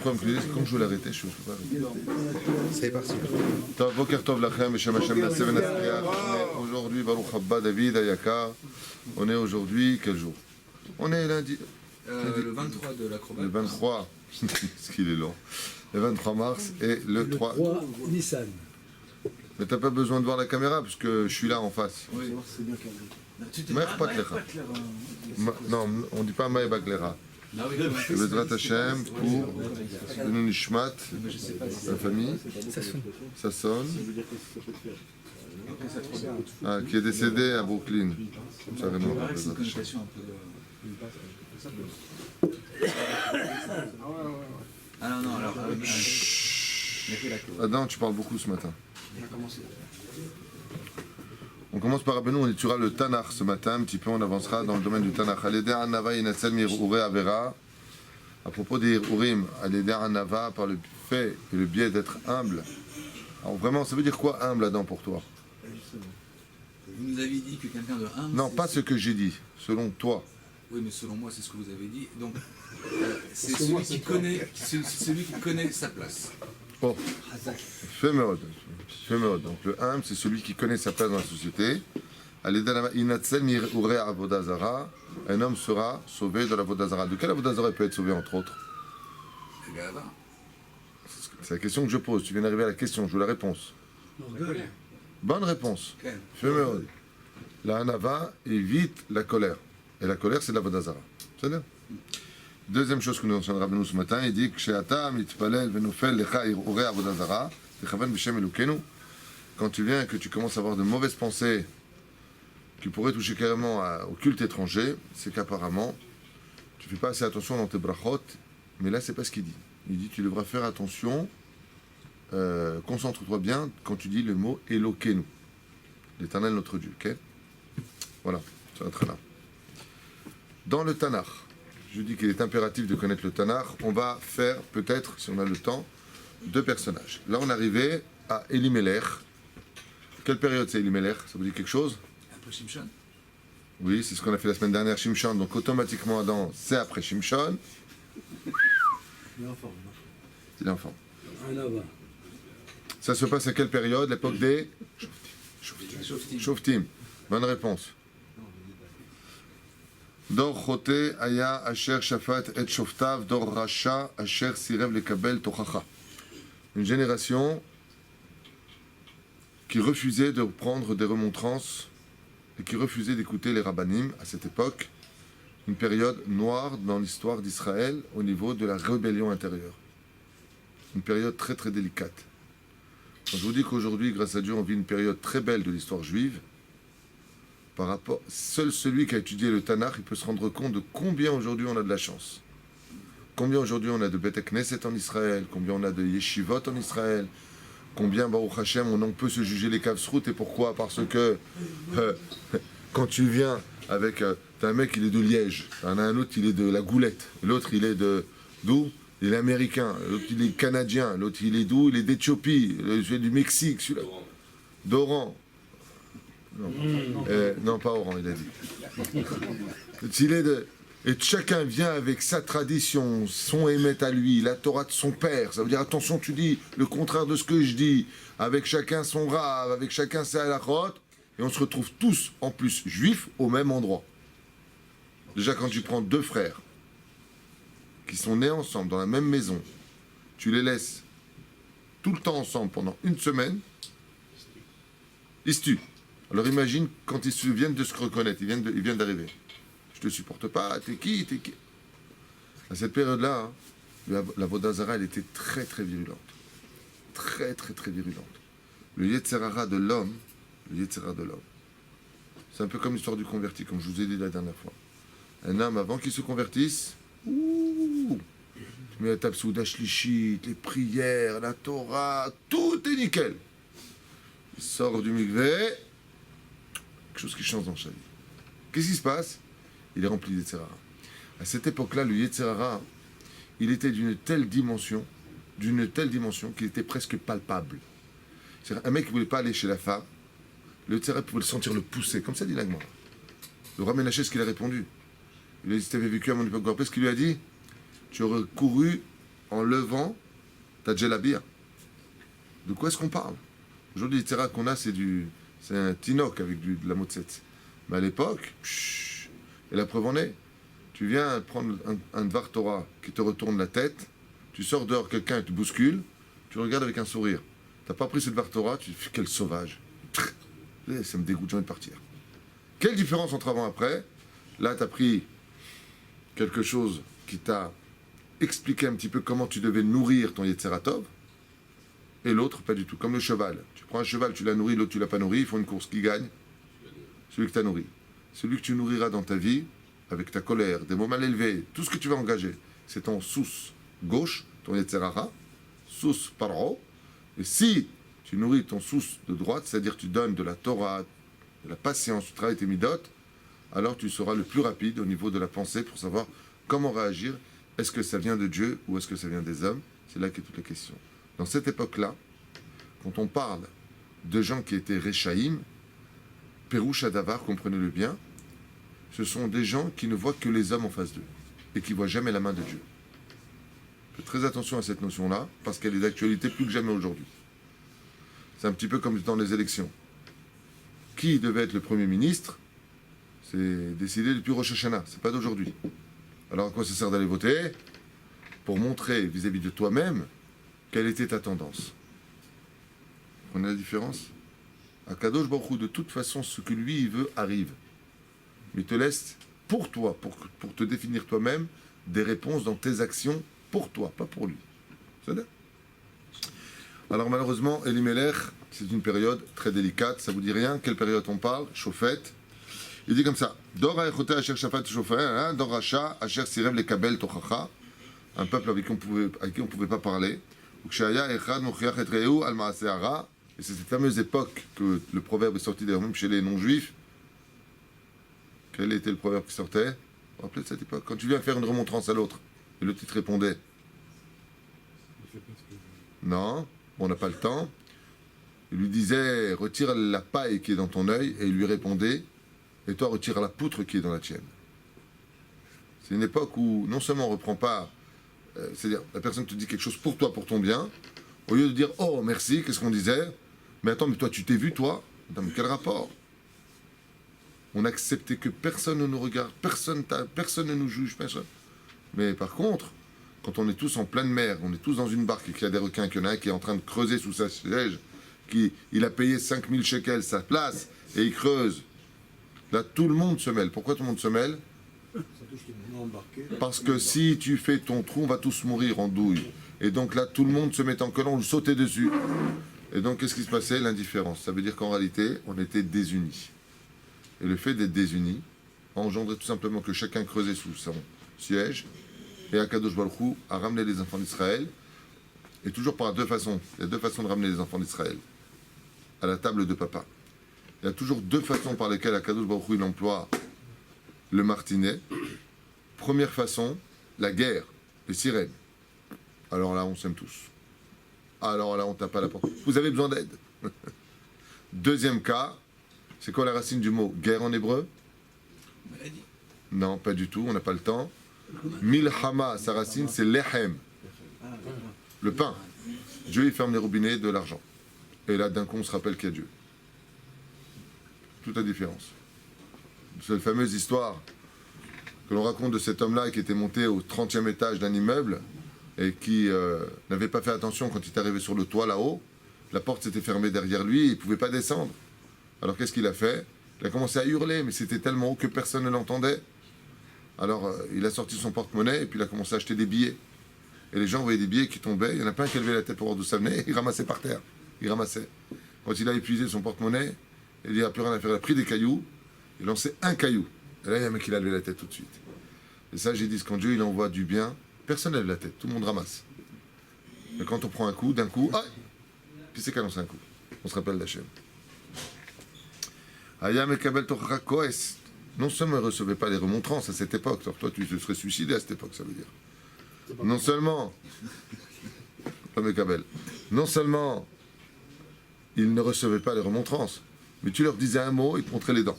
Comme je veux l'arrêter, je ne peux pas arrêter. C'est parti. Boker Tov Lachem, Beshem Hashem Nasseh Venasriach. Aujourd'hui, Baruch Haba David Ayaka. On est aujourd'hui, quel jour? On est lundi. Le 23 de l'acrobat. Le 23, parce qu'il est long. Le 23 mars et le 3 Nissan. Mais t'as pas besoin de voir la caméra parce que je suis là en face. Oui. Maïr Paklera. Non, on dit pas Maïr Paklera. Bezrat Hashem pour le Nishmat, la famille. Ça sonne. Ah, qui est décédé à Brooklyn. Ça C'est une connotation un peu. Ah non, non, alors. Adam, tu parles beaucoup ce matin. On commence par Rabbeinu, on étudiera le Tanakh ce matin, un petit peu on avancera dans le domaine du Tanakh. À propos des Urim, Anava, par le fait et le biais d'être humble. Alors vraiment, ça veut dire quoi humble, Adam, pour toi? Vous nous avez dit que quelqu'un de humble. Non, pas ce que j'ai dit, selon toi. Oui, mais selon moi, c'est ce que vous avez dit. Donc, c'est celui qui connaît, sa place. Oh, Féméod. Donc le humble, c'est celui qui connaît sa place dans la société. Un homme sera sauvé de la Vodazara. De quelle Vodazara peut être sauvé, entre autres? C'est la question que je pose. Tu viens d'arriver à la question, je veux la réponse. Bonne réponse. Féméod. La Hanava évite la colère. Et la colère, c'est de la Vodazara. C'est bien. Deuxième chose que nous enseigne Rabbeinu ce matin, il dit que quand tu viens et que tu commences à avoir de mauvaises pensées qui pourraient toucher carrément au culte étranger, c'est qu'apparemment tu fais pas assez attention dans tes brachot, mais là c'est pas ce qu'il dit. Il dit tu devras faire attention, concentre-toi bien quand tu dis le mot Elokenu, l'Éternel notre Dieu. Ok? Voilà, ça va très là. Dans le Tanakh, je dis qu'il est impératif de connaître le Tanakh. On va faire peut-être, si on a le temps, deux personnages. Là, on est arrivé à Elimelech. Quelle période c'est Elimelech? Ça vous dit quelque chose? Après Shimshon. Oui, c'est ce qu'on a fait la semaine dernière, Shimshon. Donc automatiquement, Adam, c'est après Shimshon. Il est enfant. Ça se passe à quelle période? L'époque des Shoftim. Bonne réponse. Dor chote aya asher shafat et shoftav dor rasha asher sirev lekabel tochacha. Une génération qui refusait de prendre des remontrances et qui refusait d'écouter les rabbanim à cette époque, une période noire dans l'histoire d'Israël au niveau de la rébellion intérieure. Une période très très délicate. Quand je vous dis qu'aujourd'hui, grâce à Dieu, on vit une période très belle de l'histoire juive, par rapport, seul celui qui a étudié le Tanakh, il peut se rendre compte de combien aujourd'hui on a de la chance. Combien aujourd'hui on a de Bet Knesset en Israël, combien on a de Yeshivot en Israël, combien, Baruch Hashem, on peut se juger les Kavsrout. Et pourquoi? Parce que quand tu viens avec... t'as un mec, il est de Liège, t'en as un autre, il est de la Goulette, l'autre, il est de... d'où? Il est américain, l'autre, il est canadien, l'autre, il est d'où? Il est d'Éthiopie, celui du Mexique, celui-là, d'Oran. Non, pas Oran, il a dit. Il est de... Et chacun vient avec sa tradition, son émet à lui, la Torah de son père. Ça veut dire, attention, tu dis le contraire de ce que je dis. Avec chacun son rave, avec chacun ses halachot. Et on se retrouve tous, en plus, juifs, au même endroit. Déjà, quand tu prends deux frères qui sont nés ensemble, dans la même maison, tu les laisses tout le temps ensemble pendant une semaine, ils se tuent. Alors imagine quand ils se viennent de se reconnaître, ils viennent d'arriver. Je te supporte pas, t'es qui? À cette période-là, hein, la Vodazara, elle était très très virulente. Très très très virulente. Le Yetzerara de l'homme, c'est un peu comme l'histoire du converti, comme je vous ai dit la dernière fois. Un homme, avant qu'il se convertisse, tu mets la table Souda Shlichit, les prières, la Torah, tout est nickel. Il sort du mikvé, quelque chose qui change dans sa vie. Qu'est-ce qui se passe? Il est rempli d'Yetzerara. À cette époque-là, le Yetzerara, il était d'une telle dimension qu'il était presque palpable. C'est-à-dire, un mec qui ne voulait pas aller chez la femme, le Yetzerara pouvait le sentir le pousser, comme ça dit l'Agma. Le roi Ménaché, ce qu'il a répondu. Il a dit, si tu avais vécu à mon époque, qu'est-ce qu'il lui a dit? Tu aurais couru en levant ta djellabia. De quoi est-ce qu'on parle? Aujourd'hui, l'Yitzhara qu'on a, c'est un tinoc avec de la motzet. Mais à l'époque, et la preuve en est, tu viens prendre un Dvar Torah qui te retourne la tête, tu sors dehors, quelqu'un te bouscule, tu regardes avec un sourire. T'as pas pris ce Dvar Torah, tu dis quel sauvage. Ça me dégoûte, j'ai envie de partir. Quelle différence entre avant et après? Là, tu as pris quelque chose qui t'a expliqué un petit peu comment tu devais nourrir ton Yetzeratov, et l'autre, pas du tout. Comme le cheval. Tu prends un cheval, tu l'as nourri, l'autre, tu l'as pas nourri, ils font une course. Qui gagne? Celui que tu as nourri. Celui que tu nourriras dans ta vie, avec ta colère, des mots mal élevés, tout ce que tu vas engager, c'est ton sous gauche, ton Yetzerara, sous paro. Et si tu nourris ton sous de droite, c'est-à-dire tu donnes de la Torah, de la patience, tu travailles tes midot, alors tu seras le plus rapide au niveau de la pensée pour savoir comment réagir. Est-ce que ça vient de Dieu ou est-ce que ça vient des hommes? C'est là qu'est toute la question. Dans cette époque-là, quand on parle de gens qui étaient Rechaïm, Pérouche Adavar, comprenez-le bien, ce sont des gens qui ne voient que les hommes en face d'eux et qui ne voient jamais la main de Dieu. Faites très attention à cette notion-là, parce qu'elle est d'actualité plus que jamais aujourd'hui. C'est un petit peu comme dans les élections. Qui devait être le Premier ministre? C'est décidé depuis Rosh Hashanah, c'est pas d'aujourd'hui. Alors à quoi ça sert d'aller voter? Pour montrer vis-à-vis de toi-même quelle était ta tendance. Vous comprenez la différence? Akadosh Baruch Hu, de toute façon, ce que lui il veut arrive. Mais il te laisse pour toi, pour te définir toi-même, des réponses dans tes actions pour toi, pas pour lui. C'est ça? Alors malheureusement, Elimelech, c'est une période très délicate. Ça vous dit rien? Quelle période on parle? Chauffette. Il dit comme ça: Dora echote asher shafat shofar, Dor Racha asher sirev lekabel tochacha. Un peuple avec qui on pouvait pas parler. Ukshaya echad mochiach et reu al maaseh hara. Et c'est cette fameuse époque que le proverbe est sorti d'ailleurs même chez les non-juifs. Quel était le proverbe qui sortait? Vous vous rappelez de cette époque? Quand tu viens faire une remontrance à l'autre, et le titre répondait non, on n'a pas le temps. Il lui disait retire la paille qui est dans ton œil, et il lui répondait et toi retire la poutre qui est dans la tienne. C'est une époque où non seulement on ne reprend pas, c'est-à-dire la personne te dit quelque chose pour toi, pour ton bien, au lieu de dire oh merci, qu'est-ce qu'on disait? Mais attends, mais toi tu t'es vu toi? Attends, mais quel rapport? On acceptait que personne ne nous regarde, personne ne nous juge, personne. Mais par contre, quand on est tous en pleine mer, on est tous dans une barque et qu'il y a des requins, qu'il y en a un qui est en train de creuser sous sa siège, il a payé 5000 shekels sa place et il creuse. Là, tout le monde se mêle. Pourquoi tout le monde se mêle? Parce que si tu fais ton trou, on va tous mourir en douille. Et donc là, tout le monde se met en collant, on le sautait dessus. Et donc, qu'est-ce qui se passait? L'indifférence. Ça veut dire qu'en réalité, on était désunis. Et le fait d'être désunis engendrait tout simplement que chacun creusait sous son siège. Et Akadosh Baruch Hu a ramené les enfants d'Israël. Et toujours par deux façons. Il y a deux façons de ramener les enfants d'Israël à la table de papa. Il y a toujours deux façons par lesquelles Akadosh Baruch Hu il emploie le martinet. Première façon, la guerre, les sirènes. Alors là, on s'aime tous. Alors là, on tape à la porte. Vous avez besoin d'aide. Deuxième cas, c'est quoi la racine du mot guerre en hébreu? Maladie. Non, pas du tout, on n'a pas le temps. Milhama, sa racine, c'est lehem, le pain. Dieu, il ferme les robinets de l'argent. Et là, d'un coup, on se rappelle qu'il y a Dieu. Toute la différence. C'est la fameuse histoire que l'on raconte de cet homme-là qui était monté au 30e étage d'un immeuble et qui n'avait pas fait attention quand il est arrivé sur le toit là-haut. La porte s'était fermée derrière lui et il ne pouvait pas descendre. Alors qu'est-ce qu'il a fait? Il a commencé à hurler, mais c'était tellement haut que personne ne l'entendait. Alors il a sorti son porte-monnaie et puis il a commencé à acheter des billets. Et les gens voyaient des billets qui tombaient. Il y en a pas un qui levait la tête pour voir d'où ça venait. Il ramassait par terre. Il ramassait. Quand il a épuisé son porte-monnaie, il dit il n'y a plus rien à faire. Il a pris des cailloux. Il lançait un caillou. Et là, il y a un mec qui a levé la tête tout de suite. Et ça, j'ai dit, quand Dieu il envoie du bien, personne ne lève la tête. Tout le monde ramasse. Mais quand on prend un coup, d'un coup, ah, qui c'est qui a lancé un coup? On se rappelle d'Hachem. Ayam et Kabel Torah Koes. Non seulement il ne recevait pas les remontrances à cette époque, alors toi tu te serais suicidé à cette époque, ça veut dire. Non seulement, non seulement il ne recevait pas les remontrances, mais tu leur disais un mot, ils te montraient les dents.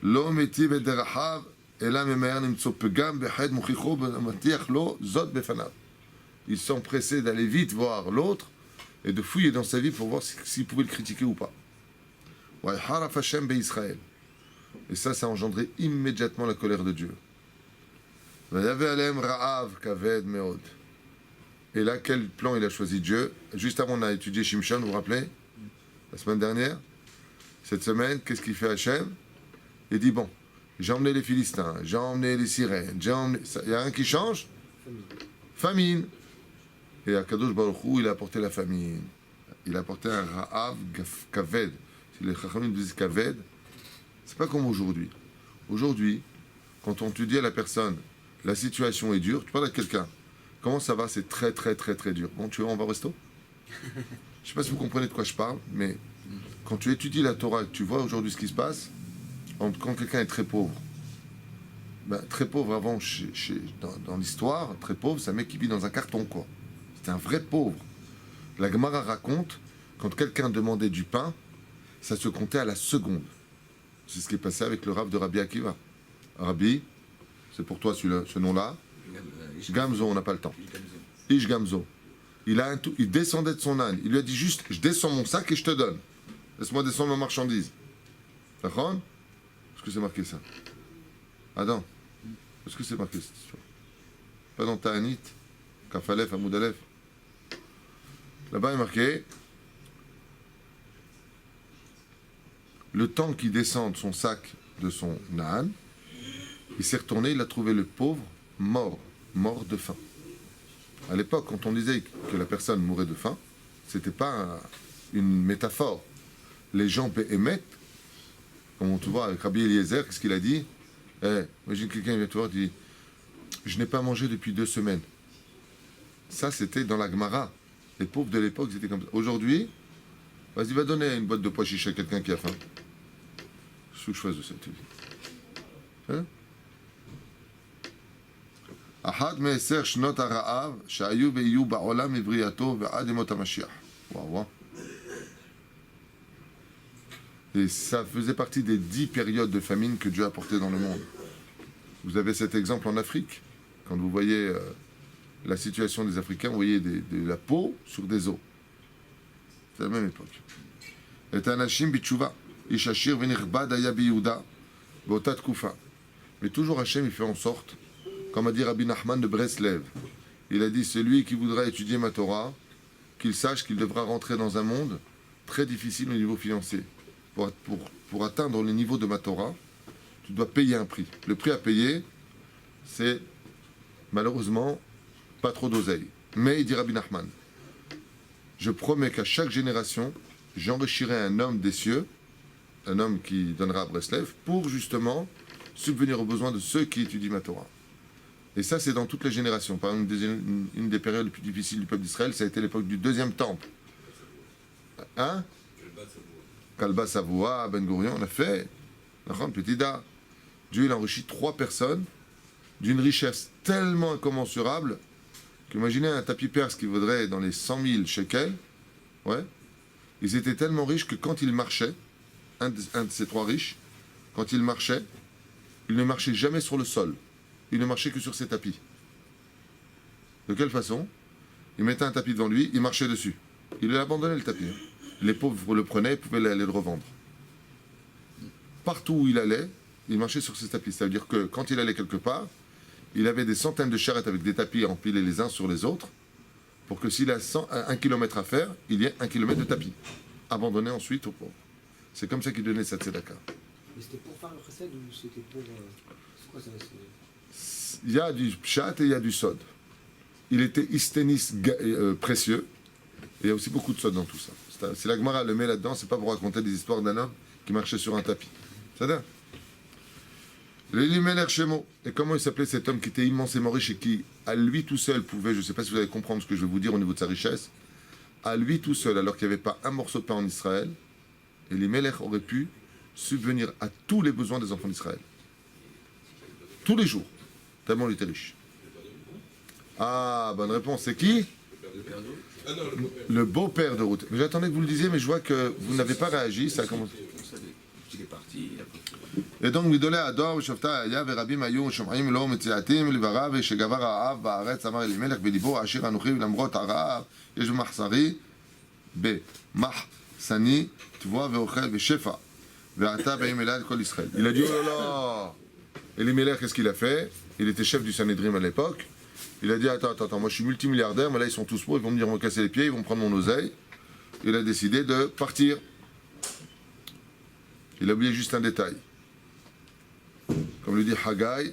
Lo meti v'derahav elam emer nimtso pegam b'ched muchicho b'matiach lo zot b'fanav. il s'empressait d'aller vite voir l'autre et de fouiller dans sa vie pour voir s'il pouvait le critiquer ou pas. Haraf Hashem be'Israël. Et ça a engendré immédiatement la colère de Dieu. Et là, quel plan il a choisi Dieu? Juste avant, on a étudié Shimshon, vous vous rappelez? La semaine dernière. Cette semaine, qu'est-ce qu'il fait Hachem? Il dit, bon, j'ai emmené les Philistins, j'ai emmené les sirènes, il n'y a rien qui change? Famine. Et Akadosh Baruch Hu, il a apporté la famine. Il a apporté un Ra'av Kaved. Si les Chachamim disent Kaved, c'est pas comme aujourd'hui. Aujourd'hui, quand on te dit à la personne, la situation est dure, tu parles à quelqu'un, comment ça va? C'est très très très très dur. Bon, tu vois, on va au resto? Je ne sais pas si vous comprenez de quoi je parle, mais quand tu étudies la Torah et que tu vois aujourd'hui ce qui se passe, quand quelqu'un est très pauvre, très pauvre avant, dans l'histoire, très pauvre, c'est un mec qui vit dans un carton, quoi. C'était un vrai pauvre. La Gemara raconte, quand quelqu'un demandait du pain, ça se comptait à la seconde. C'est ce qui est passé avec le Rav de Rabbi Akiva. Rabbi, c'est pour toi ce nom-là. Gamzo, on n'a pas le temps. Ish Gamzo. Il descendait de son âne. Il lui a dit juste, je descends mon sac et je te donne. Laisse-moi descendre ma marchandise. D'accord? Est-ce que c'est marqué ça? Adam, est-ce que c'est marqué cette histoire? Pas dans Ta'anit, Kafalef, Amoudalef. Là-bas, il est marqué le temps qu'il descende son sac de son âne, il s'est retourné, il a trouvé le pauvre mort de faim. À l'époque, quand on disait que la personne mourait de faim, c'était pas une métaphore. Les gens émettent, comme tu vois avec Rabbi Eliezer, qu'est-ce qu'il a dit? Imagine quelqu'un vient te voir et dit je n'ai pas mangé depuis 2 semaines. Ça, c'était dans la Gemara. Les pauvres de l'époque, c'était comme ça. Aujourd'hui, vas-y, va donner une boîte de pois chiches à quelqu'un qui a faim. Ce que je fasse de cette vie. Hein? Ahad me'eser shnot ha'ra'av she'ayu ve'yu ba'olam mivriyato ve'ad yemot ha'mashiach. Waouh. Et ça faisait partie des 10 périodes de famine que Dieu a apportées dans le monde. Vous avez cet exemple en Afrique. Quand vous voyez la situation des Africains, vous voyez de la peau sur des os. C'est la même époque. Et anashim bitchouva, ishashir v'nirbad aya biyuda, botat kufa. Mais toujours Hachem, il fait en sorte, comme a dit Rabbi Nachman de Breslev, il a dit, celui qui voudra étudier ma Torah, qu'il sache qu'il devra rentrer dans un monde très difficile au niveau financier. Pour atteindre le niveau de ma Torah, tu dois payer un prix. Le prix à payer, c'est malheureusement pas trop d'oseille. Mais il dit Rabbi Nachman, je promets qu'à chaque génération, j'enrichirai un homme des cieux, un homme qui donnera à Breslev, pour justement subvenir aux besoins de ceux qui étudient ma Torah. Et ça, c'est dans toutes les générations. Par exemple, une des périodes les plus difficiles du peuple d'Israël, ça a été l'époque du 2e temple. Hein? Kalba Savoua, Ben Gurion, on a fait. Petida. Dieu, il a enrichi 3 personnes d'une richesse tellement incommensurable qu'imaginez un tapis perse qui vaudrait dans les 100 000 shekels. Ouais. Ils étaient tellement riches que quand ils marchaient, un de ces 3 riches, quand il marchait, il ne marchait jamais sur le sol. Il ne marchait que sur ses tapis. De quelle façon? Il mettait un tapis devant lui, il marchait dessus. Il abandonnait le tapis. Les pauvres le prenaient et pouvaient aller le revendre. Partout où il allait, il marchait sur ses tapis. Ça veut dire que quand il allait quelque part, il avait des centaines de charrettes avec des tapis empilés les uns sur les autres, pour que s'il a 1 kilomètre à faire, il y ait 1 kilomètre de tapis, abandonné ensuite aux pauvres. C'est comme ça qu'il donnait cette tzedaka. Mais c'était pour faire le chesed ou c'était pour... C'est quoi ça? Il y a du pshat et il y a du sod. Il était isténis précieux, et il y a aussi beaucoup de sod dans tout ça. Si la Gemara le met là-dedans, c'est pas pour raconter des histoires d'un homme qui marchait sur un tapis. C'est-à-dire l'Elimelech Shemo. Et comment il s'appelait cet homme qui était immensément riche et qui, à lui tout seul, pouvait, je ne sais pas si vous allez comprendre ce que je vais vous dire au niveau de sa richesse, à lui tout seul, alors qu'il n'y avait pas un morceau de pain en Israël, Elimelech aurait pu subvenir à tous les besoins des enfants d'Israël. Tous les jours. Tellement il était riche. Ah, bonne réponse. C'est qui? Le beau-père de Ruth. Mais j'attendais que vous le disiez, mais je vois que vous n'avez pas réagi. Ça a commencé. Il est parti. Et donc, Midolé Ador, Shofta Aya, Verabim Ayou, Shomrim, Lo, Metziatim, Livara, Veshegavar Arav, Baaretz, Amar Elimelech, Belibo, Ashir Anuchi, Lamrot Arav, Yesh Mahsari, Be, Mahsani, Tvoa, Veochel, Veshefa, Veata, Be'imelad, Kol Israël. Il a dit, oh là là. Elimelech, qu'est-ce qu'il a fait? Il était chef du Sanhedrin à l'époque. Il a dit, attends, moi je suis multimilliardaire, mais là ils sont tous pauvres, ils vont me dire, on va casser les pieds, ils vont prendre mon oseille. Il a décidé de partir. Il a oublié juste un détail. Comme le dit Haggai,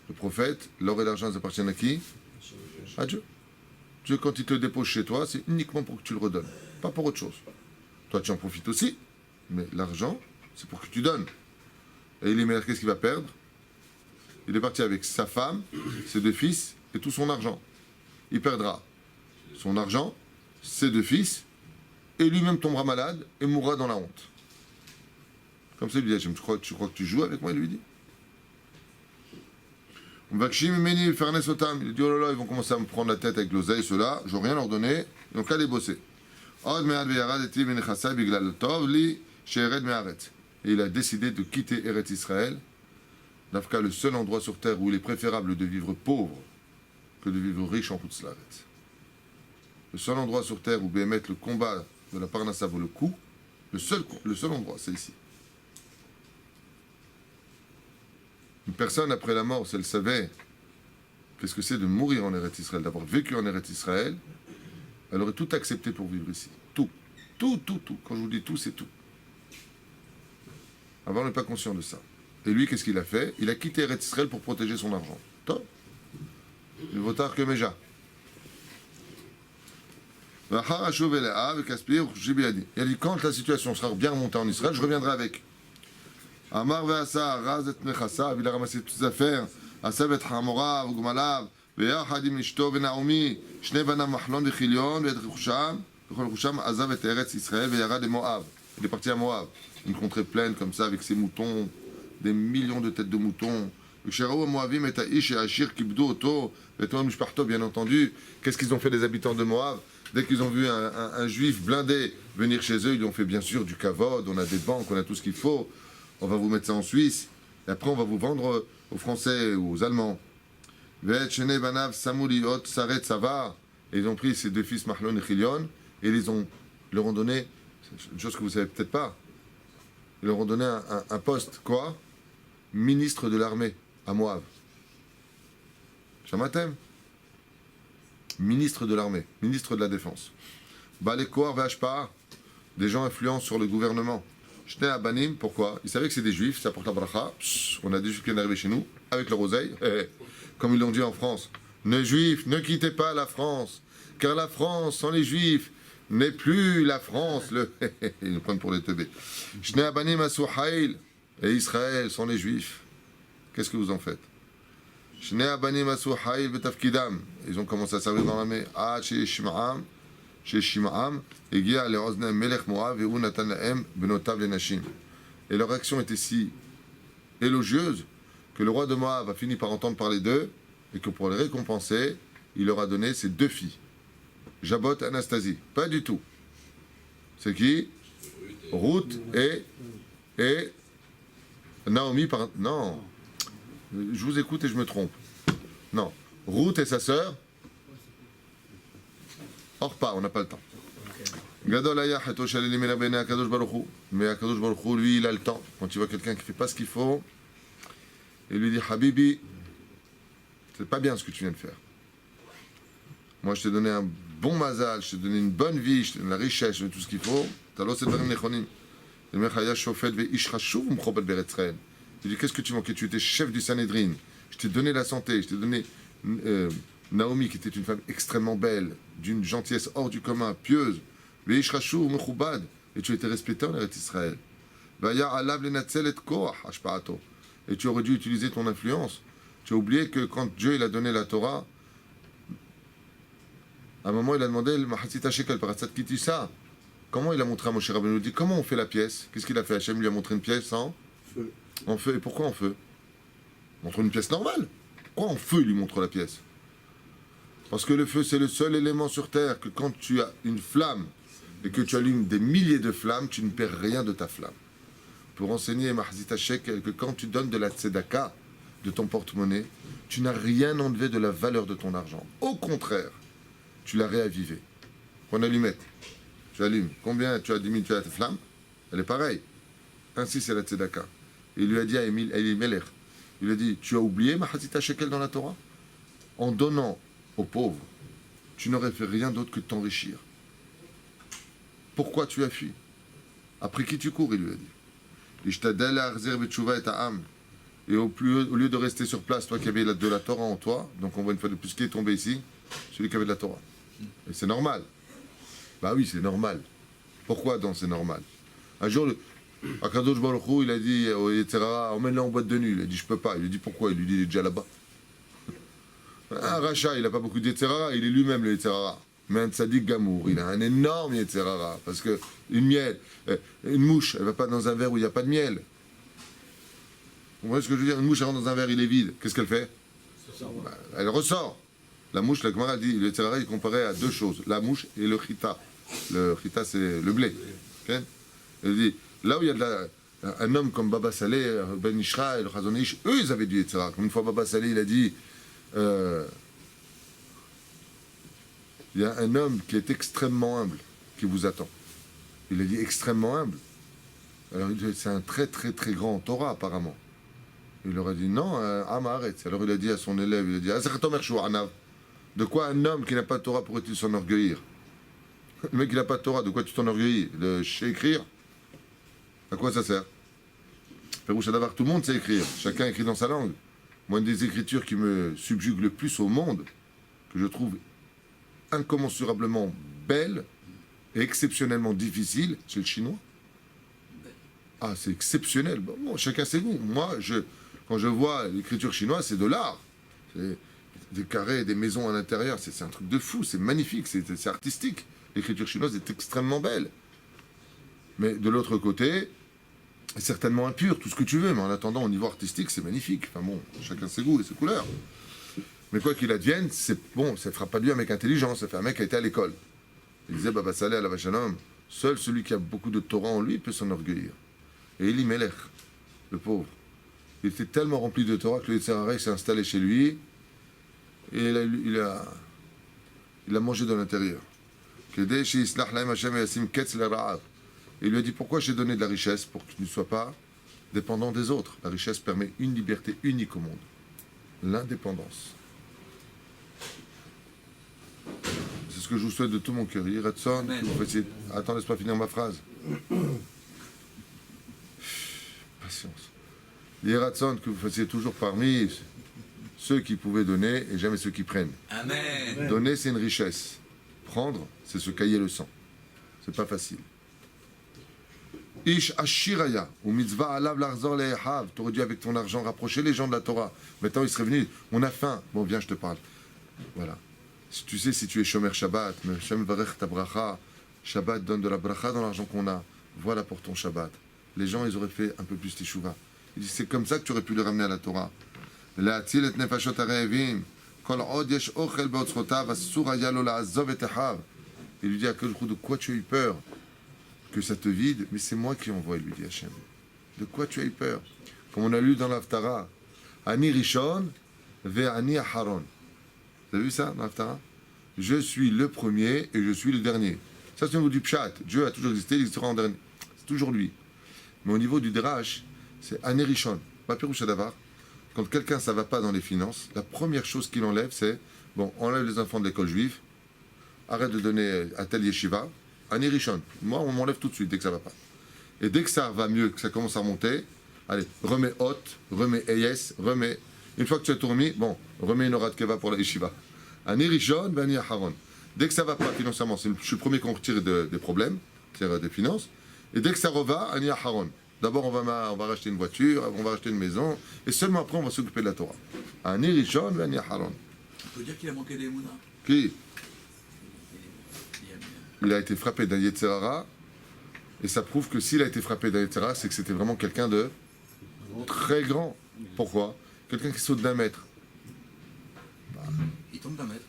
le prophète, l'or et l'argent appartiennent à qui? À Dieu. Dieu, quand il te dépose chez toi, c'est uniquement pour que tu le redonnes, pas pour autre chose. Toi, tu en profites aussi, mais l'argent, c'est pour que tu donnes. Et Elimelech, qu'est-ce qu'il va perdre? Il est parti avec sa femme, ses 2 fils et tout son argent. Il perdra son argent, ses 2 fils, et lui-même tombera malade et mourra dans la honte. Comme ça, il lui dit, tu crois que tu joues avec moi? Il lui dit. Il dit, oh là là, ils vont commencer à me prendre la tête avec l'oseille, ceux-là, je n'ai rien leur donner, ils n'ont qu'à les bosser. Et il a décidé de quitter Eretz Israël, Nafka, le seul endroit sur terre où il est préférable de vivre pauvre que de vivre riche en Hutzlaret. Le seul endroit sur terre où Béhémet, le combat de la Parnassa vaut le coup, le seul endroit, c'est ici. Une personne après la mort, si elle savait qu'est-ce que c'est de mourir en Eretz Israël, d'avoir vécu en Eretz Israël, elle aurait tout accepté pour vivre ici. Tout. Quand je vous dis tout, c'est tout. Avant, on n'est pas conscient de ça. Et lui, qu'est-ce qu'il a fait? Il a quitté Eretz Israël pour protéger son argent. Top. Il vaut tard que Méja. Il a dit, quand la situation sera bien remontée en Israël, je reviendrai avec. Amar ve'asa araz et mechasa, il a ramassé toutes ses affaires, asav et hamorav, ugmalav, ve'yachad im ishto ve'naomi, shne banav machlon v'chilion, ve'et rucham, v'chol rucham azav et Eretz Israël, ve'yarad et Moab. Il est parti à Moab, une contrée pleine comme ça, avec ses moutons, des millions de têtes de moutons. Moavim et Aïch et Achir Kibdo Oto, et toi, Mishparto, bien entendu. Qu'est-ce qu'ils ont fait les habitants de Moab? Dès qu'ils ont vu un juif blindé venir chez eux, ils lui ont fait bien sûr du kavod, on a des banques, on a tout ce qu'il faut. On va vous mettre ça en Suisse, et après on va vous vendre aux Français ou aux Allemands. Et ils ont pris ces 2 fils, Mahlon et Chilion, et ils leur ont donné, une chose que vous ne savez peut-être pas, ils leur ont donné un poste, quoi? Ministre de l'armée à Moab. Shamatem? Ministre de l'armée, ministre de la défense. Balekor Vashpa, des gens influents sur le gouvernement. Shne Abanim, pourquoi? Ils savaient que c'est des juifs, ça porte la bracha. On a des juifs qui sont arrivés chez nous, avec leur oseille. Comme ils l'ont dit en France, les juifs, ne quittez pas la France, car la France sans les juifs n'est plus la France. Ils nous prennent pour les teubés. Shne Abanim Asuhail, et Israël sans les juifs. Qu'est-ce que vous en faites? Shne Abanim Asuhail betafkidam. Ils ont commencé à servir dans l'armée. Ah, chez Shim'am. Et leur action était si élogieuse que le roi de Moab a fini par entendre parler d'eux et que pour les récompenser, il leur a donné ses 2 filles, Jabot et Anastasie. Pas du tout. C'est qui? Ruth et Naomi. Non. Je vous écoute et je me trompe. Non. Ruth et sa sœur. Orpa, on n'a pas le temps. Gadol Aya Hato Shaleli Melabene Akadosh Baruch Hu. Mais Akadosh Baruch Hu, lui, il a le temps. Quand il voit quelqu'un qui ne fait pas ce qu'il faut, il lui dit Habibi, c'est pas bien ce que tu viens de faire. Moi, je t'ai donné un bon mazal, je t'ai donné une bonne vie, je t'ai donné la richesse, je t'ai donné tout ce qu'il faut. T'as l'os et le nechonim. Le Mechaya Shofet ve Ishrashuv Mchobet Beretzraël. Il dit qu'est-ce que tu manquais? Tu étais chef du Sanhedrin. Je t'ai donné la santé, je t'ai donné. Naomi, qui était une femme extrêmement belle, d'une gentillesse hors du commun, pieuse, et tu étais respecté en Eretz Israël. Et tu aurais dû utiliser ton influence. Tu as oublié que quand Dieu il a donné la Torah, à un moment il a demandé le Mahatzita Shekel Paratzat Kitissa. Comment il a montré à Moshe Rabbeinu? Il dit comment on fait la pièce? Qu'est-ce qu'il a fait? Hachem lui a montré une pièce en feu. En feu. Et pourquoi en feu? Montre une pièce normale. Pourquoi en feu il lui montre la pièce? Parce que le feu, c'est le seul élément sur Terre que quand tu as une flamme et que tu allumes des milliers de flammes, tu ne perds rien de ta flamme. pour enseigner Mahzit Shekel que quand tu donnes de la tzedaka, de ton porte-monnaie, tu n'as rien enlevé de la valeur de ton argent. Au contraire, tu l'as réavivé. Prends une allumette, tu allumes. Combien tu as diminué ta flamme? Elle est pareille. Ainsi, c'est la tzedaka. Et il lui a dit à Eli Melech, il lui a dit, tu as oublié Mahzit Shekel dans la Torah? En donnant aux pauvres, tu n'aurais fait rien d'autre que de t'enrichir. Pourquoi tu as fui? Après qui tu cours, il lui a dit. Et au lieu de rester sur place, toi qui avais de la Torah en toi, donc on voit une fois de plus qui est tombé ici, celui qui avait de la Torah. Et c'est normal. Bah oui, c'est normal. Pourquoi donc c'est normal? Un jour, Akadosh Baruch Hu, il a dit au Yetzirah, emmène-le en boîte de nuit. Il a dit, je peux pas. Il lui dit, pourquoi? Il lui dit, il est déjà là-bas. Un rachat, il n'a pas beaucoup de Yetzirah, il est lui-même le Yetzirah. Mais un tzaddik gamour, il a un énorme Yetzirah. Parce que une mouche, elle ne va pas dans un verre où il n'y a pas de miel. Vous voyez ce que je veux dire? Une mouche, elle rentre dans un verre, il est vide. Qu'est-ce qu'elle fait? Elle ressort. La mouche, la Gemara dit, le Yetzirah, il comparait à deux choses, la mouche et le chita. Le chita, c'est le blé. Okay? Elle dit, là où il y a un homme comme Baba Saleh, Ben Ishra et le Chazon Ish, eux, ils avaient du Yetzirah. Comme une fois Baba Saleh, il a dit, il y a un homme qui est extrêmement humble, qui vous attend. Il a dit extrêmement humble. Alors il dit, c'est un très très très grand Torah apparemment. Il leur a dit non, Amaret. Alors il a dit à son élève, il a dit, de quoi un homme qui n'a pas de Torah pourrait-il s'enorgueillir? Le mec qui n'a pas de Torah, de quoi tu t'enorgueillis? De je sais écrire? À quoi ça sert? Pérouche Adavar, tout le monde sait écrire, chacun écrit dans sa langue. Moi, une des écritures qui me subjugue le plus au monde, que je trouve incommensurablement belle et exceptionnellement difficile, c'est le chinois. Ah, c'est exceptionnel. Bon, chacun ses goûts. Moi, quand je vois l'écriture chinoise, c'est de l'art. C'est des carrés, des maisons à l'intérieur. C'est un truc de fou. C'est magnifique. C'est artistique. L'écriture chinoise est extrêmement belle. Mais de l'autre côté, c'est certainement impur, tout ce que tu veux. Mais en attendant, au niveau artistique, c'est magnifique. Enfin bon, chacun ses goûts et ses couleurs. Mais quoi qu'il advienne, c'est bon, ça ne fera pas de lui un mec intelligent. Ça fait un mec qui a été à l'école. Il disait, Baba Saleh à la Vachanam, seul celui qui a beaucoup de Torah en lui peut s'enorgueillir. Et Eli Melech, le pauvre, il était tellement rempli de Torah que le Yetzirah s'est installé chez lui et il a mangé de l'intérieur. Il lui a dit, pourquoi j'ai donné de la richesse? Pour que tu ne sois pas dépendant des autres. La richesse permet une liberté unique au monde, l'indépendance. C'est ce que je vous souhaite de tout mon cœur. Yiratson, attends, laisse-moi finir ma phrase. Patience. Yiratson, que vous fassiez toujours parmi ceux qui pouvaient donner et jamais ceux qui prennent. Amen. Donner, c'est une richesse. Prendre, c'est se cailler le sang. C'est pas facile. Ish ashiraya, ou mitzvah alav larzor le'ehav. T'aurais dû avec ton argent rapprocher les gens de la Torah. Maintenant, il serait venu. On a faim. Bon, viens, je te parle. Voilà. Si tu sais, si tu es Shomer Shabbat, Shem varech ta bracha, Shabbat donne de la bracha dans l'argent qu'on a. Voilà pour ton Shabbat. Les gens, ils auraient fait un peu plus teshuva. Il dit, c'est comme ça que tu aurais pu les ramener à la Torah. La'atzil et nefashot ha're'evim, kol od yesh ochel be'otzchotav, asur haya lo la'azov et ehav. Il lui dit, à quel coup de quoi tu as eu peur? Que ça te vide, mais c'est moi qui envoie, lui dit Hachem. De quoi tu as eu peur? Comme on a lu dans l'Haftara, Ani Rishon ve'ani Aharon. Vous avez vu ça dans l'Haftara? Je suis le premier et je suis le dernier. Ça, c'est au niveau du Pshat. Dieu a toujours existé, il existera en dernier. C'est toujours lui. Mais au niveau du Drash, c'est Ani Rishon. Pas Pirouche Adavar. Quand quelqu'un, ça ne va pas dans les finances, la première chose qu'il enlève, c'est bon, enlève les enfants de l'école juive, arrête de donner à tel yeshiva, Ani Rishon. Moi, on m'enlève tout de suite dès que ça ne va pas. Et dès que ça va mieux, que ça commence à remonter, allez, remets Hot, remets Eyes, remets. Une fois que tu as tout remis, bon, remets une Horat Keva pour la yeshiva. Ani Rishon, Bani Aharon. Dès que ça ne va pas financièrement, je suis le premier qu'on retire des problèmes, c'est-à-dire des finances. Et dès que ça reva, Ani Aharon. D'abord, on va racheter une voiture, on va racheter une maison, et seulement après, on va s'occuper de la Torah. Ani Rishon, Bani Aharon. On peut dire qu'il a manqué d'Emouna. Qui? Il a été frappé d'un Yetzirah, et ça prouve que s'il a été frappé d'un Yetzirah, c'est que c'était vraiment quelqu'un de très grand. Pourquoi? Quelqu'un qui saute d'1 mètre. Il tombe d'1 mètre.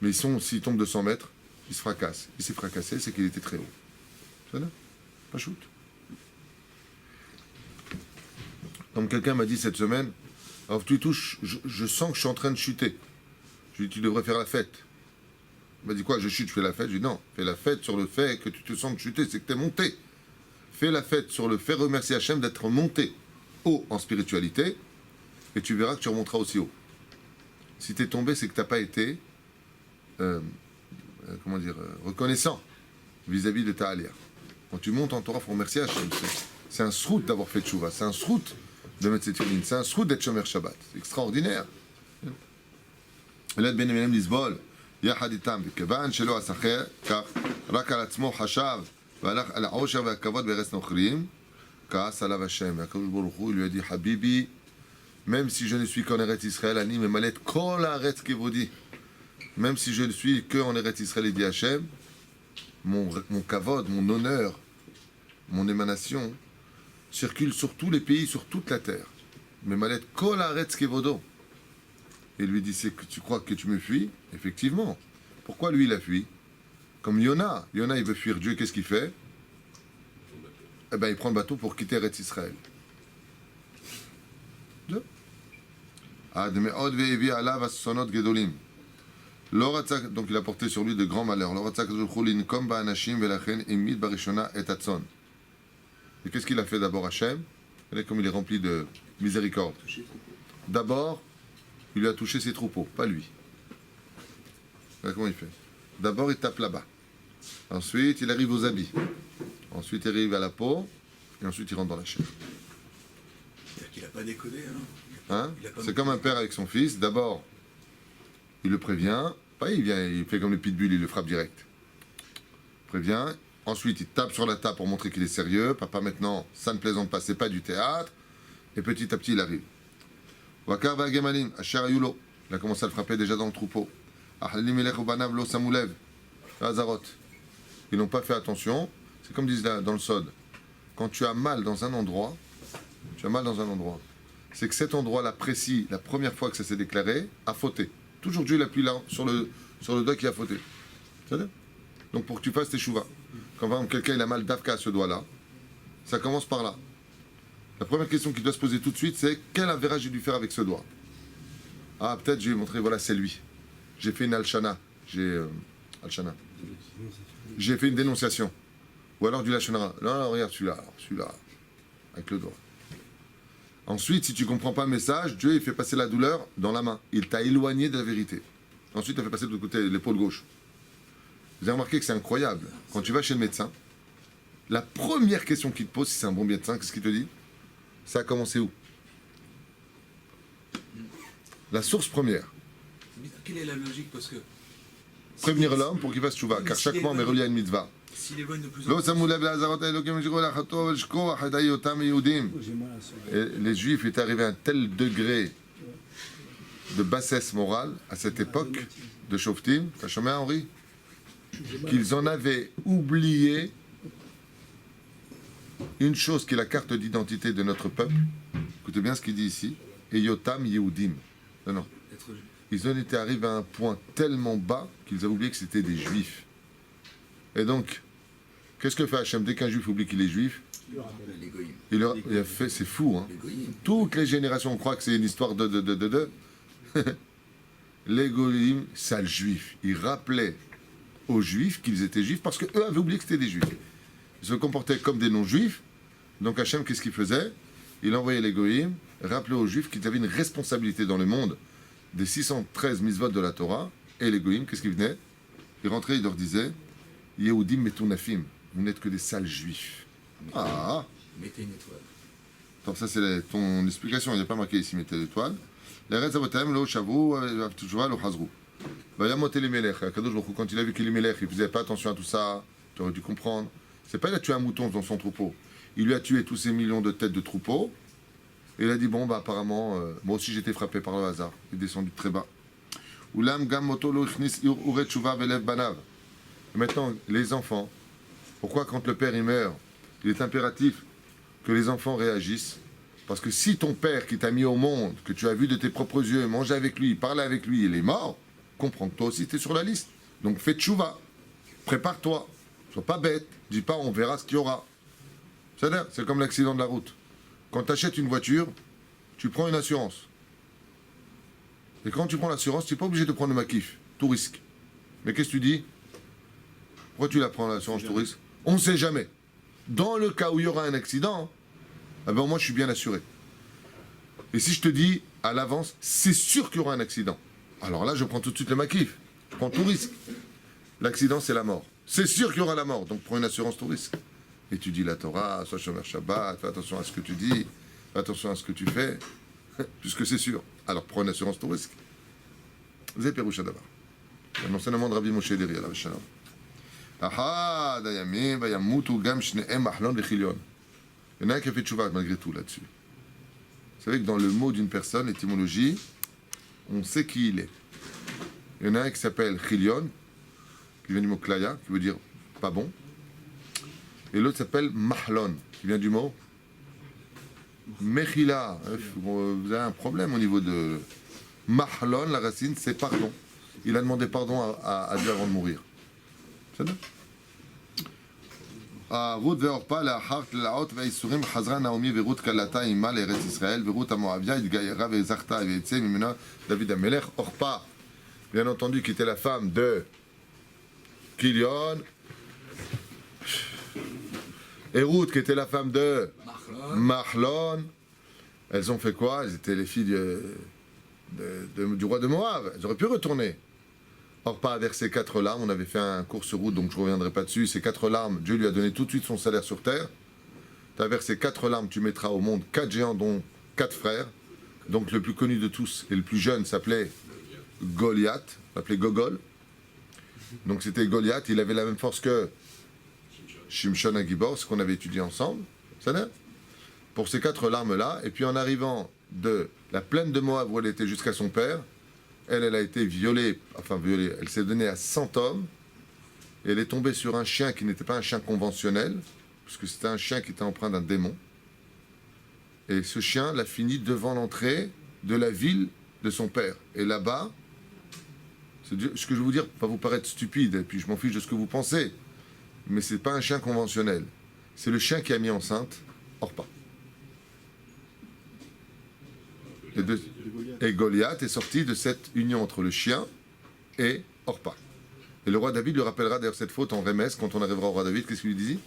Mais s'il tombe de 100 mètres, il se fracasse. Il s'est fracassé, c'est qu'il était très haut. C'est là? Pas shoot. Comme quelqu'un m'a dit cette semaine, alors tu touches, je sens que je suis en train de chuter. Je lui ai dit, tu devrais faire la fête. Il m'a dit quoi, je chute, je fais la fête. Je lui ai dit non, fais la fête sur le fait que tu te sens de chuter, c'est que tu es monté. Fais la fête sur le fait, remercier Hachem d'être monté haut en spiritualité, et tu verras que tu remonteras aussi haut. Si tu es tombé, c'est que tu n'as pas été reconnaissant vis-à-vis de ta aliyah. Quand tu montes en Torah, il faut remercier Hachem. C'est un srout d'avoir fait tchouva, c'est un srout de mettre cette filine, c'est un srout d'être shomer Shabbat. C'est extraordinaire. אלד בן ימין לסבול יחד איתם, וכיוון שלא הסחר, כך רק על עצמו חשב והלך על העושר והכבוד בארץ נוכרים, כעס עליו השם, והקדוש ברוך הוא lui a dit, Habibi, même si je ne suis qu'en Eretz Israël, אני ממלא את כל הארץ כבודי. Même si je ne suis que en Eretz Israël, il dit Hachem, mon kavod, mon honneur, mon émanation, circule sur tous les pays, sur toute la terre. ממלא את כל הארץ כבודו. Et lui dit, c'est que tu crois que tu me fuis? Effectivement. Pourquoi lui il a fui? Comme Yona. Yona il veut fuir Dieu, qu'est-ce qu'il fait? Eh bien il prend le bateau pour quitter Eretz Israël. Donc il a porté sur lui de grands malheurs. Et qu'est-ce qu'il a fait d'abord Hachem? Comme il est rempli de miséricorde. D'abord, il lui a touché ses troupeaux, pas lui. Voilà comment il fait. D'abord, il tape là-bas. Ensuite, il arrive aux habits. Ensuite, il arrive à la peau. Et ensuite, il rentre dans la chair. C'est-à-dire qu'il n'a pas déconné, Hein? C'est comme un père avec son fils. D'abord, il le prévient. Pas il vient, il fait comme le pitbull, il le frappe direct. Il prévient. Ensuite, il tape sur la table pour montrer qu'il est sérieux. Papa, maintenant, ça ne plaisante pas, c'est pas du théâtre. Et petit à petit, il arrive. Wakar va'agemalim, asher ayulo. Il a commencé à le frapper déjà dans le troupeau. Ahalim elech ubanav lo samulev. Hazarot. Ils n'ont pas fait attention. C'est comme disent dans le Sod. Quand tu as mal dans un endroit, c'est que cet endroit-là précis, la première fois que ça s'est déclaré, a fauté. Toujours Dieu l'appuie là, sur le doigt qui a fauté. C'est-à-dire? Donc pour que tu fasses tes chouvas. Quand par exemple quelqu'un il a mal d'Afka à ce doigt-là, ça commence par là. La première question qu'il doit se poser tout de suite, c'est quel avéra j'ai dû faire avec ce doigt? Ah, peut-être je vais montrer, voilà, c'est lui. J'ai fait une alshana. J'ai fait une dénonciation. Ou alors du lachonara. Non, regarde celui-là, avec le doigt. Ensuite, si tu ne comprends pas le message, Dieu il fait passer la douleur dans la main. Il t'a éloigné de la vérité. Ensuite, il a fait passer de l'autre côté l'épaule gauche. Vous avez remarqué que c'est incroyable. Quand tu vas chez le médecin, la première question qu'il te pose, si c'est un bon médecin, qu'est-ce qu'il te dit? Ça a commencé où? La source première. Quelle est la logique? Parce que prévenir l'homme pour qu'il fasse tchouva, car chaque membre est relié à une mitzvah. S'il éloigne de plus Et en les Juifs étaient arrivés à un tel degré de bassesse morale à cette époque de Shoftim, t'as chômé Henri, qu'ils en avaient oublié une chose qui est la carte d'identité de notre peuple. Écoutez bien ce qu'il dit ici. Et Yotam Yehudim. Non. Ils en étaient arrivés à un point tellement bas qu'ils avaient oublié que c'était des Juifs. Et donc, qu'est-ce que fait Hachem? Dès qu'un Juif oublie qu'il est Juif, il a fait, c'est fou, hein. Toutes les générations croient que c'est une histoire de. Les Goïm, sales Juifs. Ils rappelaient aux Juifs qu'ils étaient Juifs parce qu'eux avaient oublié que c'était des Juifs. Ils se comportaient comme des non-juifs. Donc Hachem, qu'est-ce qu'il faisait? Il envoyait les Goïm, rappelait aux Juifs qu'ils avaient une responsabilité dans le monde des 613 mitzvot de la Torah. Et les Goïm, qu'est-ce qu'ils venaient? Ils rentraient, ils leur disaient Yehudim metunafim, vous n'êtes que des sales Juifs. Ah! mettez une étoile. Donc ça c'est ton explication, il n'y a pas marqué ici mettez l'étoile. Les restes avotem lo shavu toujours lo hazru. Vayamot Elimelech, Kadosh Baruch Hu, quand il a vu qu'Elimelech il faisait pas attention à tout ça, tu aurais dû comprendre. C'est pas il a tué un mouton dans son troupeau. Il lui a tué tous ces millions de têtes de troupeaux. Et il a dit bon bah apparemment moi aussi j'étais frappé par le hasard. Il est descendu très bas. Ulam gam moto lo ichnis uret tshuva velev banav. Maintenant les enfants. Pourquoi quand le père il meurt, il est impératif que les enfants réagissent? Parce que si ton père qui t'a mis au monde, que tu as vu de tes propres yeux, manger avec lui, parler avec lui, il est mort, comprends que toi aussi tu es sur la liste. Donc fais tchouva, prépare-toi, sois pas bête, dis pas on verra ce qu'il y aura. C'est comme l'accident de la route. Quand tu achètes une voiture, tu prends une assurance. Et quand tu prends l'assurance, tu n'es pas obligé de prendre le maquif, tout risque. Mais qu'est-ce que tu dis? Pourquoi tu la prends l'assurance tout risque? On ne sait jamais. Dans le cas où il y aura un accident, eh ben moi je suis bien assuré. Et si je te dis à l'avance, c'est sûr qu'il y aura un accident, alors là je prends tout de suite le maquif, je prends tout risque. L'accident c'est la mort. C'est sûr qu'il y aura la mort, donc prends une assurance tout risque. Et tu dis la Torah, sois Shomer Shabbat, fais attention à ce que tu dis, fais attention à ce que tu fais, puisque c'est sûr. Alors prends une assurance tout risque. Vous avez Péroucha d'abord. Un enseignement de Rabbi Moshe Deri, à la Shalom. Aha, dayamim, bayamutu, gam, shne'em, mahlon, vechilion. Il y en a un qui a fait tchouva malgré tout là-dessus. Vous savez que dans le mot d'une personne, l'étymologie, on sait qui il est. Il y en a un qui s'appelle chilion, qui vient du mot klaya, qui veut dire pas bon. Et l'autre s'appelle mahlon, qui vient du mot mechila. Vous avez un problème au niveau de mahlon, la racine, c'est pardon. Il a demandé pardon à Dieu avant de mourir. C'est ça? רות ואורפה לאחר תלאות והייסורים חזרה נעמי ורות כלתה עמה לארץ ישראל ורות המואביה התגיירה וזכתה ויצא ממנה דוד המלך. Orpa, bien entendu, qui était la femme de Kilion, et Ruth qui était la femme de Mahlon. Elles ont fait quoi? Elles étaient les filles du roi de Moab. Elles auraient pu retourner. Orpa a versé 4 larmes, on avait fait un cours sur route, donc je ne reviendrai pas dessus. Ces 4 larmes, Dieu lui a donné tout de suite son salaire sur terre. Tu as versé 4 larmes, tu mettras au monde 4 géants, dont 4 frères. Donc le plus connu de tous et le plus jeune s'appelait Goliath, s'appelait Gogol. Donc c'était Goliath, il avait la même force que Shimshon Agibor, ce qu'on avait étudié ensemble. Ça va? Pour ces 4 larmes-là, et puis en arrivant de la plaine de Moab où elle était jusqu'à son père, elle a été violée, elle s'est donnée à 100 hommes, et elle est tombée sur un chien qui n'était pas un chien conventionnel, puisque c'était un chien qui était empreint d'un démon. Et ce chien l'a fini devant l'entrée de la ville de son père. Et là-bas, ce que je vais vous dire va vous paraître stupide, et puis je m'en fiche de ce que vous pensez, mais c'est pas un chien conventionnel. C'est le chien qui a mis enceinte Orpa. Et Goliath est sorti de cette union entre le chien et Orpa. Et le roi David lui rappellera d'ailleurs cette faute en Rémès, quand on arrivera au roi David, qu'est-ce qu'il lui dit?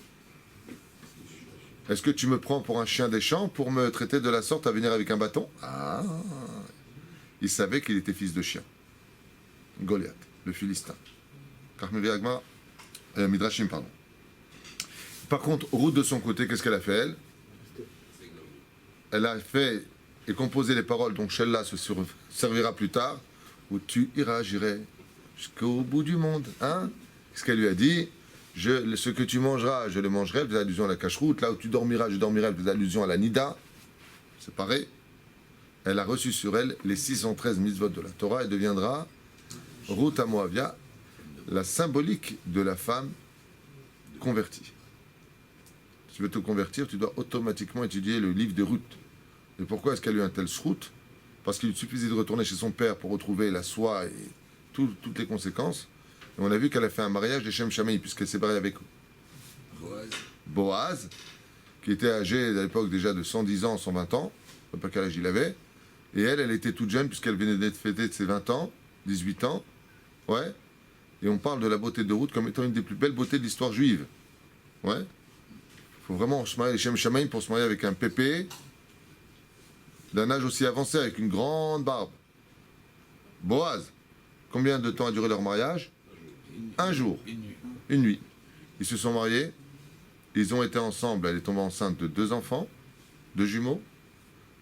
Est-ce que tu me prends pour un chien des champs pour me traiter de la sorte à venir avec un bâton? Ah, il savait qu'il était fils de chien. Goliath, le Philistin. Midrashim, pardon. Par contre, Ruth de son côté, qu'est-ce qu'elle a fait elle? Elle a fait et composé les paroles dont Sheila se servira plus tard, où tu iras, j'irai jusqu'au bout du monde. Hein? Ce qu'elle lui a dit, ce que tu mangeras, je le mangerai, elle faisait allusion à la cacheroute, là où tu dormiras, je dormirai, elle faisait allusion à la nida. C'est pareil. Elle a reçu sur elle les 613 mitzvot de la Torah et deviendra Ruth à Moavia, la symbolique de la femme convertie. Si tu veux te convertir, tu dois automatiquement étudier le livre de Ruth. Et pourquoi est-ce qu'elle a eu un tel srout? Parce qu'il suffisait de retourner chez son père pour retrouver la soie et toutes les conséquences. Et on a vu qu'elle a fait un mariage de Shem Shamaï, puisqu'elle s'est mariée avec Boaz, qui était âgé à l'époque déjà de 110 ans, 120 ans. Je ne sais pas quel âge il avait. Et elle était toute jeune, puisqu'elle venait d'être fêtée de ses 20 ans, 18 ans. Ouais. Et on parle de la beauté de Ruth comme étant une des plus belles beautés de l'histoire juive. Ouais. Il faut vraiment se marier les Shem Shamaï pour se marier avec un pépé d'un âge aussi avancé, avec une grande barbe. Boaz, combien de temps a duré leur mariage? Un jour. Une nuit. Ils se sont mariés. Ils ont été ensemble. Elle est tombée enceinte de 2 enfants, 2 jumeaux.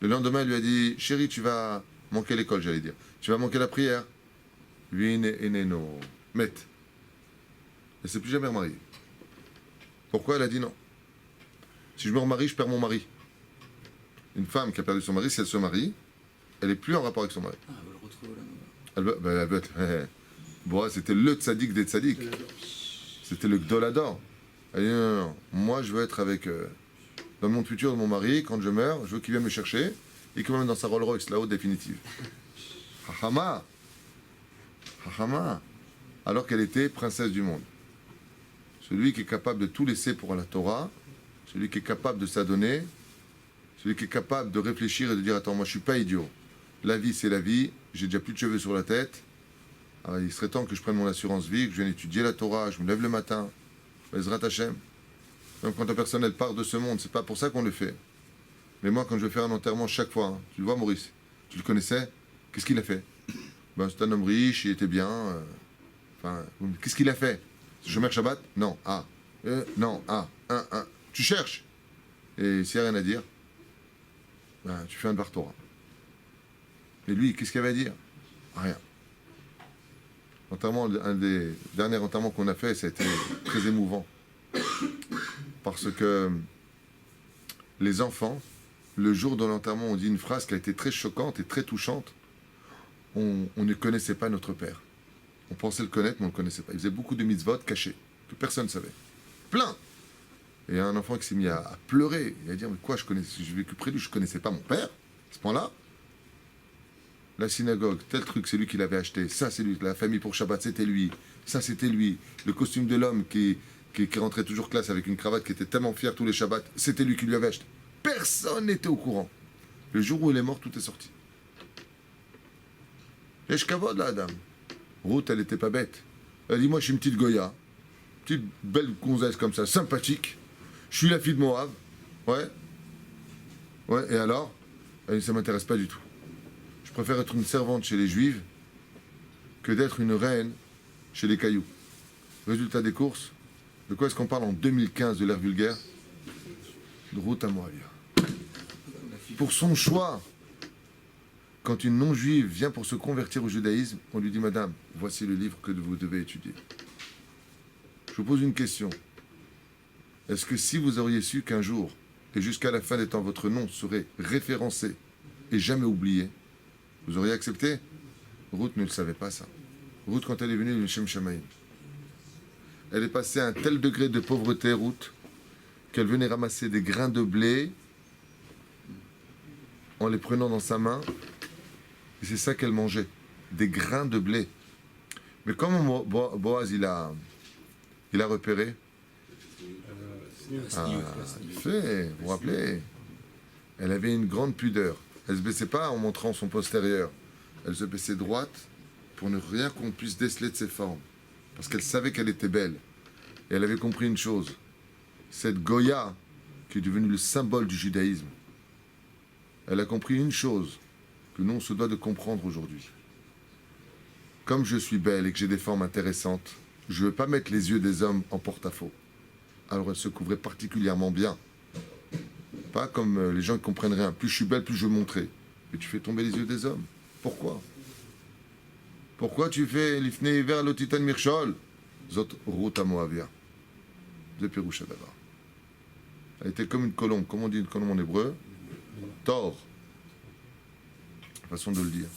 Le lendemain, elle lui a dit, chérie, tu vas manquer l'école, j'allais dire. Tu vas manquer la prière. Vine eneno. Met. Elle ne s'est plus jamais remariée. Pourquoi? Elle a dit non. Si je me remarie, je perds mon mari. Une femme qui a perdu son mari, si elle se marie, elle n'est plus en rapport avec son mari. Ah, elle veut le retrouver là. Elle veut être... Bon, c'était le tzaddik des tzaddiks. C'était le gdolador. Elle dit non, moi je veux être avec... dans le monde futur de mon mari, quand je meurs, je veux qu'il vienne me chercher et qu'il m'emmène dans sa Rolls Royce là-haut définitive. Hachama. Hachama. Alors qu'elle était princesse du monde. Celui qui est capable de tout laisser pour la Torah, celui qui est capable de s'adonner, celui qui est capable de réfléchir et de dire attends, moi je suis pas idiot. La vie c'est la vie, j'ai déjà plus de cheveux sur la tête. Alors, il serait temps que je prenne mon assurance vie, que je vienne étudier la Torah, je me lève le matin, Bezrat Hashem. Même quand la personne elle part de ce monde, c'est pas pour ça qu'on le fait. Mais moi quand je vais faire un enterrement chaque fois, hein, tu le vois Maurice, tu le connaissais, qu'est-ce qu'il a fait? Ben, c'est un homme riche, il était bien. Enfin, qu'est-ce qu'il a fait? Shomer Shabbat? Non, non, tu cherches. Et s'il n'y a rien à dire, ben, tu fais un Dvar Torah. Et lui, qu'est-ce qu'il avait à dire? Rien. L'enterrement, un des derniers enterrements qu'on a fait, ça a été très émouvant. Parce que les enfants, le jour de l'enterrement, ont dit une phrase qui a été très choquante et très touchante. On ne connaissait pas notre père. On pensait le connaître, mais on ne le connaissait pas. Il faisait beaucoup de mitzvot cachés, que personne ne savait. Plein. Et il y a un enfant qui s'est mis à pleurer. Il a dit, mais quoi, j'ai vécu près de lui, je ne connaissais pas mon père, à ce point-là. La synagogue, tel truc, c'est lui qui l'avait acheté. Ça, c'est lui. La famille pour Shabbat, c'était lui. Ça, c'était lui. Le costume de l'homme qui rentrait toujours classe avec une cravate, qui était tellement fier tous les Shabbats, c'était lui qui lui avait acheté. Personne n'était au courant. Le jour où il est mort, tout est sorti. Et je cavode là, dame. Ruth, elle n'était pas bête. Elle dit, moi, je suis une petite Goya. Petite belle gonzesse comme ça, sympathique. Je suis la fille de Moab. Ouais. Ouais, et alors? Elle dit, ça ne m'intéresse pas du tout. Je préfère être une servante chez les Juifs que d'être une reine chez les Cailloux. Résultat des courses, de quoi est-ce qu'on parle en 2015 de l'ère vulgaire? De Ruth à Moabia. Pour son choix, quand une non-juive vient pour se convertir au judaïsme, on lui dit, madame, voici le livre que vous devez étudier. Je vous pose une question. Est-ce que si vous auriez su qu'un jour, et jusqu'à la fin des temps, votre nom serait référencé et jamais oublié, vous auriez accepté? Ruth ne le savait pas, ça. Ruth, quand elle est venue du Shem Shamaïm, elle est passée à un tel degré de pauvreté, Ruth, qu'elle venait ramasser des grains de blé en les prenant dans sa main, et c'est ça qu'elle mangeait, des grains de blé. Mais comment Boaz, il a repéré? Fait, vous vous rappelez? Elle avait une grande pudeur. Elle ne se baissait pas en montrant son postérieur. Elle se baissait droite pour ne rien qu'on puisse déceler de ses formes. Parce qu'elle savait qu'elle était belle. Et elle avait compris une chose. Cette Goya, qui est devenue le symbole du judaïsme, elle a compris une chose que nous, on se doit de comprendre aujourd'hui. Comme je suis belle et que j'ai des formes intéressantes, je ne veux pas mettre les yeux des hommes en porte-à-faux. Alors elle se couvrait particulièrement bien. Pas comme les gens qui comprennent rien. Plus je suis belle, plus je veux montrer. Mais tu fais tomber les yeux des hommes. Pourquoi? Pourquoi tu fais l'ifnei vers l'otitan mirchol? Zot ruta moavia. De Piroucha d'abord. Elle était comme une colombe. Comment on dit une colombe en hébreu? Tor. Façon de le dire.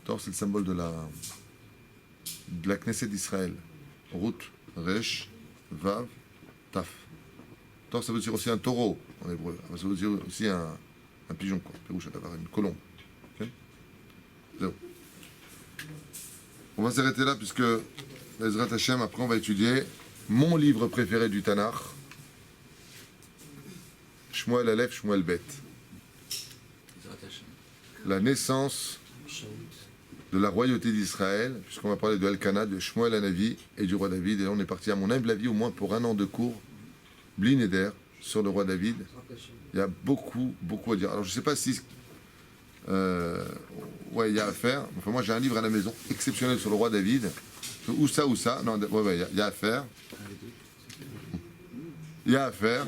Tor, c'est le symbole de la Knesset d'Israël. Rout, Resh, Vav, Taf. Tor, ça veut dire aussi un taureau en hébreu. Ça veut dire aussi un pigeon, quoi. Piroucha d'abord, une colombe. Okay. On va s'arrêter là puisque Ezrat Hashem, après on va étudier mon livre préféré du Tanakh, Shmuel Aleph, Shmuel Bet. La naissance de la royauté d'Israël, puisqu'on va parler de Elkana, de Shmuel Hanavi et du roi David. Et là on est parti à mon humble avis au moins pour un an de cours, Bli Neder, sur le roi David. Il y a beaucoup à dire. Alors je ne sais pas si... il y a à faire. Enfin, moi j'ai un livre à la maison exceptionnel sur le roi David. Où ça. Non, il y a à faire. Il y a à faire.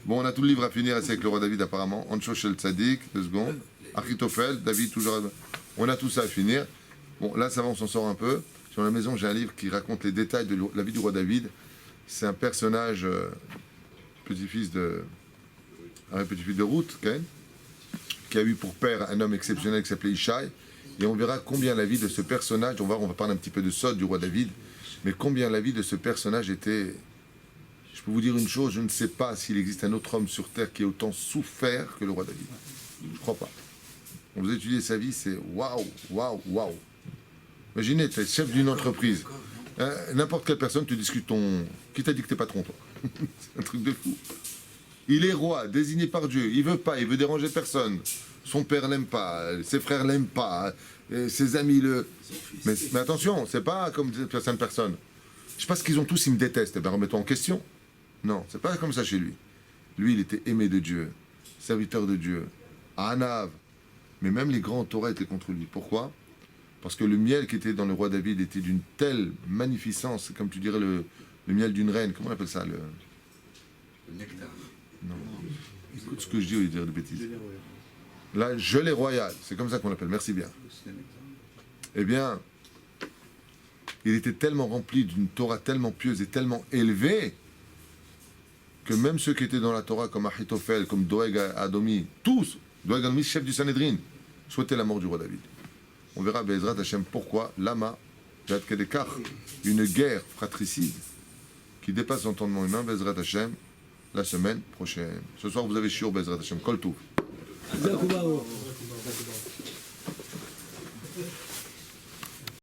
Bon, on a tout le livre à finir avec le roi David apparemment. Ancho Shel Tzadik, 2 secondes. Achitophel, David toujours. On a tout ça à finir. Bon, là ça va, on s'en sort un peu. Sur la maison, j'ai un livre qui raconte les détails de la vie du roi David. C'est un personnage petit-fils de Ruth, Ken, qui a eu pour père un homme exceptionnel qui s'appelait Ishaï. Et on verra combien la vie de ce personnage, on va parler un petit peu de Sod, du roi David, mais combien la vie de ce personnage était... Je peux vous dire une chose, je ne sais pas s'il existe un autre homme sur terre qui ait autant souffert que le roi David. Je ne crois pas. On vous étudiez sa vie, c'est waouh. Imaginez, tu es chef d'une entreprise. N'importe quelle personne, tu discutes ton... Qui t'a dit que t'es patron, toi? C'est un truc de fou. Il est roi, désigné par Dieu. Il veut pas, il veut déranger personne. Son père l'aime pas, ses frères l'aiment pas, et ses amis le. Mais attention, c'est pas comme certaines personnes. Je sais pas ce qu'ils ont tous, ils me détestent. Eh bien, remettons en question. Non, c'est pas comme ça chez lui. Lui, il était aimé de Dieu, serviteur de Dieu, Anav. Mais même les grands Torah étaient contre lui. Pourquoi? Parce que le miel qui était dans le roi David était d'une telle magnificence, comme tu dirais le miel d'une reine. Comment on appelle ça Le nectar. Non. Écoute ce que je dis au lieu de dire de bêtises. La gelée royale, c'est comme ça qu'on l'appelle. Merci bien. Eh bien, il était tellement rempli d'une Torah tellement pieuse et tellement élevée que même ceux qui étaient dans la Torah, comme Ahitophel, comme Doeg Adomi, tous, Doeg Adomi, chef du Sanhédrin, souhaitaient la mort du roi David. On verra, Be'ezrat Hashem, pourquoi Lama, Kedekar, une guerre fratricide qui dépasse l'entendement humain, Be'ezrat Hashem, la semaine prochaine. Ce soir, vous avez shiur, Be'ezrat Hashem, Kol Tov.